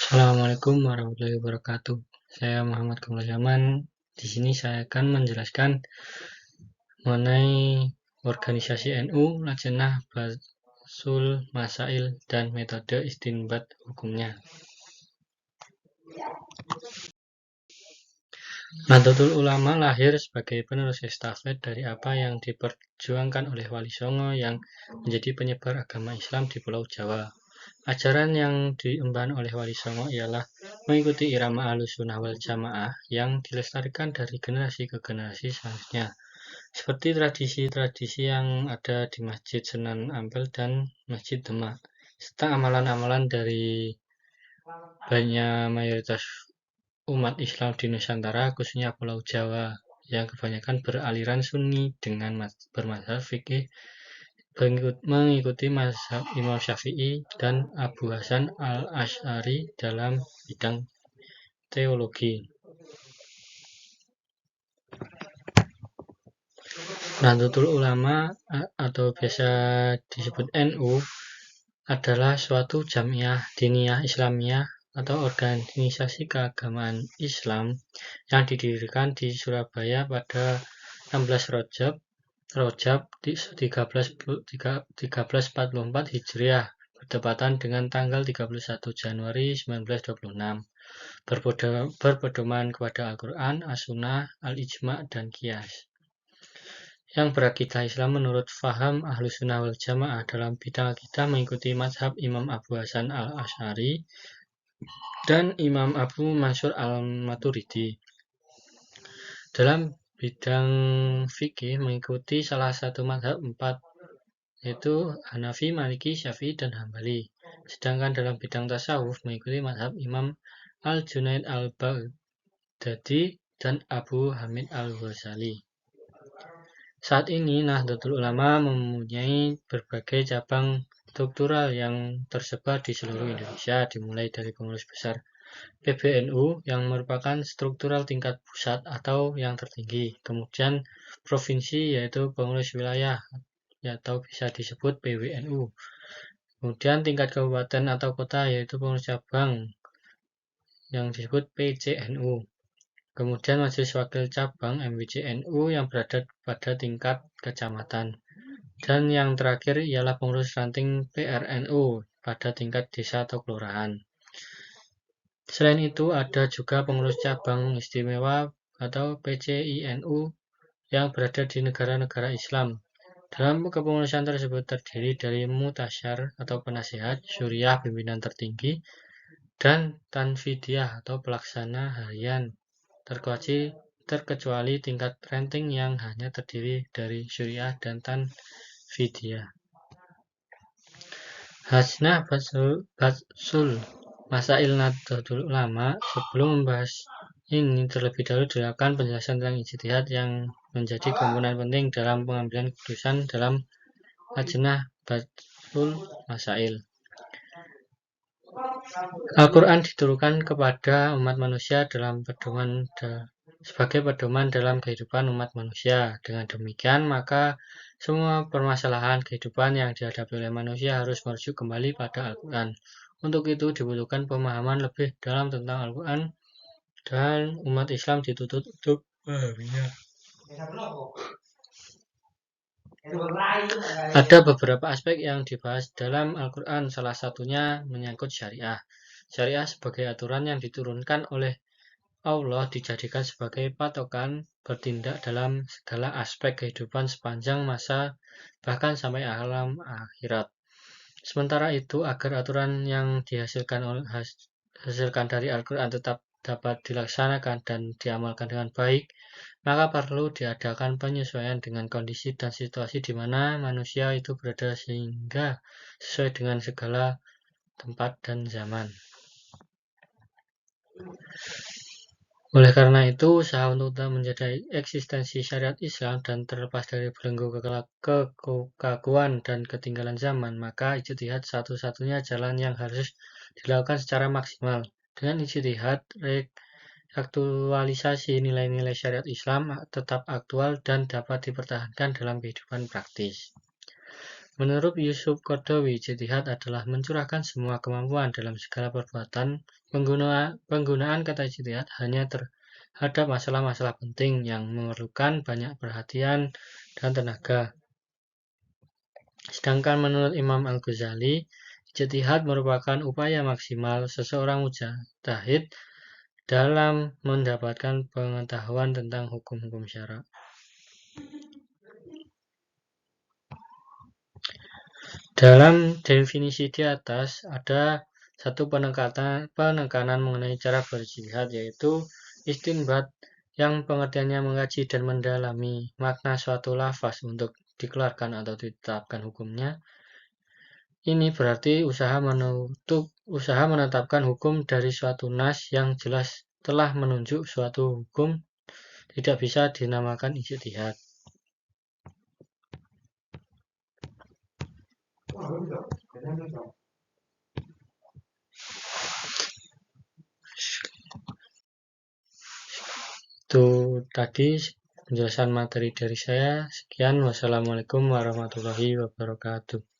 Assalamualaikum warahmatullahi wabarakatuh. Saya Muhammad Kamil Zaman. Di sini saya akan menjelaskan mengenai organisasi NU, Lajnah Basul Masail, dan metode istinbat hukumnya. Nahdlatul Ulama lahir sebagai penerus estafet dari apa yang diperjuangkan oleh Wali Songo yang menjadi penyebar agama Islam di Pulau Jawa. Ajaran yang diemban oleh Wali Songo ialah mengikuti irama Ahlussunnah wal Jamaah yang dilestarikan dari generasi ke generasi selanjutnya, seperti tradisi-tradisi yang ada di Masjid Sunan Ampel dan Masjid Demak, serta amalan-amalan dari banyak mayoritas umat Islam di Nusantara, khususnya Pulau Jawa, yang kebanyakan beraliran Sunni dengan bermazhab fikih mengikuti mazhab Imam Syafi'i dan Abu Hasan al-Asy'ari dalam bidang teologi. Nahdlatul Ulama atau biasa disebut NU adalah suatu jamiah diniyah Islamiyah atau organisasi keagamaan Islam yang didirikan di Surabaya pada 16 Rajab 1344 Hijriah bertepatan dengan tanggal 31 Januari 1926, berpedoman kepada Al-Quran, As-Sunnah, Al-Ijma' dan Qiyas. Yang berakidah Islam menurut faham Ahlussunnah wal Jamaah dalam bidang akidah mengikuti mazhab Imam Abu Hasan al-Asy'ari dan Imam Abu Mansur al-Maturidi. Dalam bidang fikih mengikuti salah satu mazhab empat, yaitu Hanafi, Maliki, Syafi'i, dan Hambali. Sedangkan dalam bidang tasawuf mengikuti mazhab Imam Al-Junaid al-Baghdadi dan Abu Hamid al-Ghazali. Saat ini Nahdlatul Ulama mempunyai berbagai cabang struktural yang tersebar di seluruh Indonesia, dimulai dari pengurus besar PBNU yang merupakan struktural tingkat pusat atau yang tertinggi, kemudian provinsi yaitu pengurus wilayah atau bisa disebut PWNU, kemudian tingkat kabupaten atau kota yaitu pengurus cabang yang disebut PCNU. Kemudian Majelis Wakil Cabang MWCNU yang berada pada tingkat kecamatan. Dan yang terakhir ialah pengurus ranting PRNU pada tingkat desa atau kelurahan. Selain itu ada juga pengurus cabang istimewa atau PCINU yang berada di negara-negara Islam. Dalam kepengurusan tersebut terdiri dari mutasyar atau penasihat, syuriah pimpinan tertinggi, dan tanfidiyah atau pelaksana harian, terkecuali tingkat ranting yang hanya terdiri dari syuriah dan tanfidiyah. Lajnah Basul Masail Nahdlatul Ulama. Sebelum membahas ini, terlebih dahulu dilakukan penjelasan tentang ijtihad yang menjadi komponen penting dalam pengambilan keputusan dalam Lajnah Basul Masail. Al-Quran diturunkan kepada umat manusia sebagai pedoman dalam kehidupan umat manusia. Dengan demikian, maka semua permasalahan kehidupan yang dihadapi oleh manusia harus merujuk kembali pada Al-Quran. Untuk itu dibutuhkan pemahaman lebih dalam tentang Al-Quran dan umat Islam dituntut untuk memahaminya. Ada beberapa aspek yang dibahas dalam Al-Quran, salah satunya menyangkut syariah. Syariah sebagai aturan yang diturunkan oleh Allah dijadikan sebagai patokan bertindak dalam segala aspek kehidupan sepanjang masa, bahkan sampai alam akhirat. Sementara itu, agar aturan yang dihasilkan dari Al-Quran tetap dapat dilaksanakan dan diamalkan dengan baik, maka perlu diadakan penyesuaian dengan kondisi dan situasi di mana manusia itu berada sehingga sesuai dengan segala tempat dan zaman. Oleh karena itu, usaha untuk menjaga eksistensi syariat Islam dan terlepas dari belenggu kekaguan dan ketinggalan zaman, maka ijtihad satu-satunya jalan yang harus dilakukan secara maksimal. Dengan ijtihad, aktualisasi nilai-nilai syariat Islam tetap aktual dan dapat dipertahankan dalam kehidupan praktis. Menurut Yusuf Qaradawi, ijtihad adalah mencurahkan semua kemampuan dalam segala perbuatan. Penggunaan kata ijtihad hanya terhadap masalah-masalah penting yang memerlukan banyak perhatian dan tenaga. Sedangkan menurut Imam Al-Ghazali, ijtihad merupakan upaya maksimal seseorang mujtahid dalam mendapatkan pengetahuan tentang hukum-hukum syara. Dalam definisi di atas, ada satu penekanan mengenai cara berijtihad, yaitu istinbat, yang pengertiannya mengkaji dan mendalami makna suatu lafaz untuk dikeluarkan atau ditetapkan hukumnya. Ini berarti usaha menetapkan hukum dari suatu nas yang jelas telah menunjuk suatu hukum, tidak bisa dinamakan ijtihad. Itu tadi penjelasan materi dari saya. Sekian, wassalamualaikum warahmatullahi wabarakatuh.